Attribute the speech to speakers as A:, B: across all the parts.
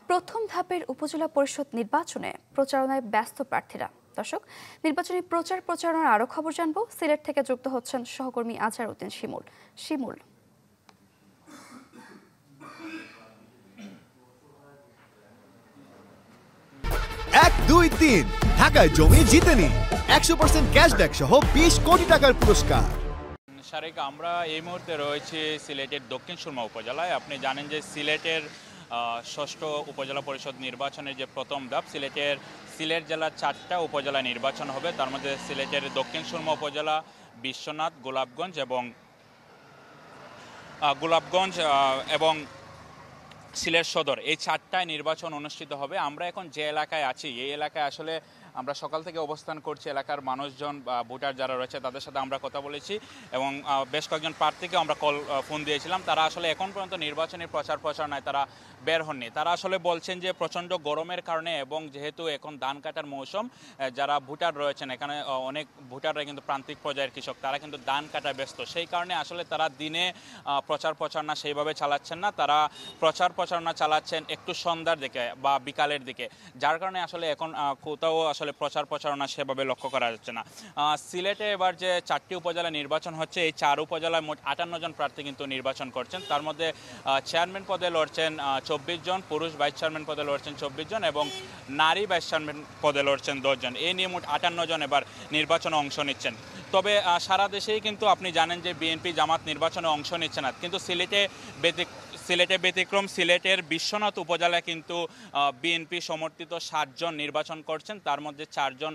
A: প্রথম ধাপের উপজেলা পরিষদ নির্বাচনে প্রচারণায় ব্যস্ত প্রার্থীরা। দর্শক, নির্বাচনী প্রচারণার আরো খবর জানবো। সিলেট থেকে যুক্ত হচ্ছেন সহকর্মী আজহার উদ্দিন শিমুল।
B: 1, 2, 3 ঢাকায় জমি জিতে নিন 100% ক্যাশব্যাক সহ 20 কোটি টাকার পুরস্কার।
C: সারেক, আমরা এই মুহূর্তে রয়েছে সিলেটের দক্ষিণ সুরমা উপজেলায়। আপনি জানেন যে সিলেটের ষষ্ঠ উপজেলা পরিষদ নির্বাচনের যে প্রথম ধাপ, সিলেট জেলার 4টা উপজেলা নির্বাচন হবে। তার মধ্যে সিলেটের দক্ষিণ সুরমা উপজেলা, বিশ্বনাথ, গোলাপগঞ্জ এবং সিলেট সদর, এই 4টায় নির্বাচন অনুষ্ঠিত হবে। আমরা এখন যে এলাকায় আছি, এই এলাকায় আসলে আমরা সকাল থেকে অবস্থান করছি। এলাকার মানুষজন বা ভোটার যারা রয়েছে তাদের সাথে আমরা কথা বলেছি এবং বেশ কয়েকজন প্রার্থীকে আমরা ফোন দিয়েছিলাম। তারা আসলে এখন পর্যন্ত নির্বাচনী প্রচারণায় তারা বের হননি। তারা আসলে বলছেন যে প্রচণ্ড গরমের কারণে এবং যেহেতু এখন ধান কাটার মৌসুম, যারা ভোটার রয়েছেন এখানে অনেক ভোটাররা কিন্তু প্রান্তিক পর্যায়ের কৃষক, তারা কিন্তু ধান কাটায় ব্যস্ত। সেই কারণে আসলে তারা দিনে প্রচারণা সেইভাবে চালাচ্ছেন না। তারা প্রচারণা চালাচ্ছেন একটু সন্ধ্যার দিকে বা বিকালের দিকে, যার কারণে আসলে এখন কোথাও আসলে প্রচারণা সেভাবে লক্ষ্য করা যাচ্ছে না। সিলেটে এবার যে 4টি উপজেলা নির্বাচন হচ্ছে, এই 4 উপজেলায় মোট 58 জন প্রার্থী কিন্তু নির্বাচন করছেন। তার মধ্যে চেয়ারম্যান পদে লড়ছেন 24 জন, পুরুষ ভাইস চেয়ারম্যান পদে লড়ছেন 24 জন এবং নারী ভাইস চেয়ারম্যান পদে লড়ছেন 10 জন। এই নিয়ে মোট 58 জন এবার নির্বাচনে অংশ নিচ্ছেন। তবে সারা দেশেই কিন্তু আপনি জানেন যে বিএনপি জামাত নির্বাচনে অংশ নিচ্ছে না, কিন্তু সিলেটে ব্যতিক্রম। সিলেটের বিশ্বনাথ উপজেলায় কিন্তু বিএনপি সমর্থিত 60 জন নির্বাচন করছেন। তার মধ্যে 4 জন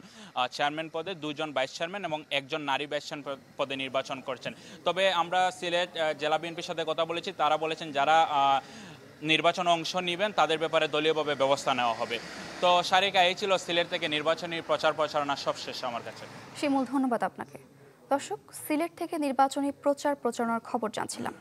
C: চেয়ারম্যান পদে, 2 জন ভাইস চেয়ারম্যান এবং 1 জন নারী ভাইস চেয়ারম্যান পদে নির্বাচন করছেন। তবে আমরা সিলেট জেলা বিএনপির সাথে কথা বলেছি, তারা বলেছেন যারা নির্বাচনে অংশ নেবেন তাদের ব্যাপারে দলীয়ভাবে ব্যবস্থা নেওয়া হবে। তো সারিকা, এই ছিল সিলেট থেকে নির্বাচনী প্রচারণা সবশেষ আমার কাছে।
A: শিমুল, ধন্যবাদ আপনাকে। দর্শক, সিলেট থেকে নির্বাচনী প্রচারণার খবর জানছিলাম।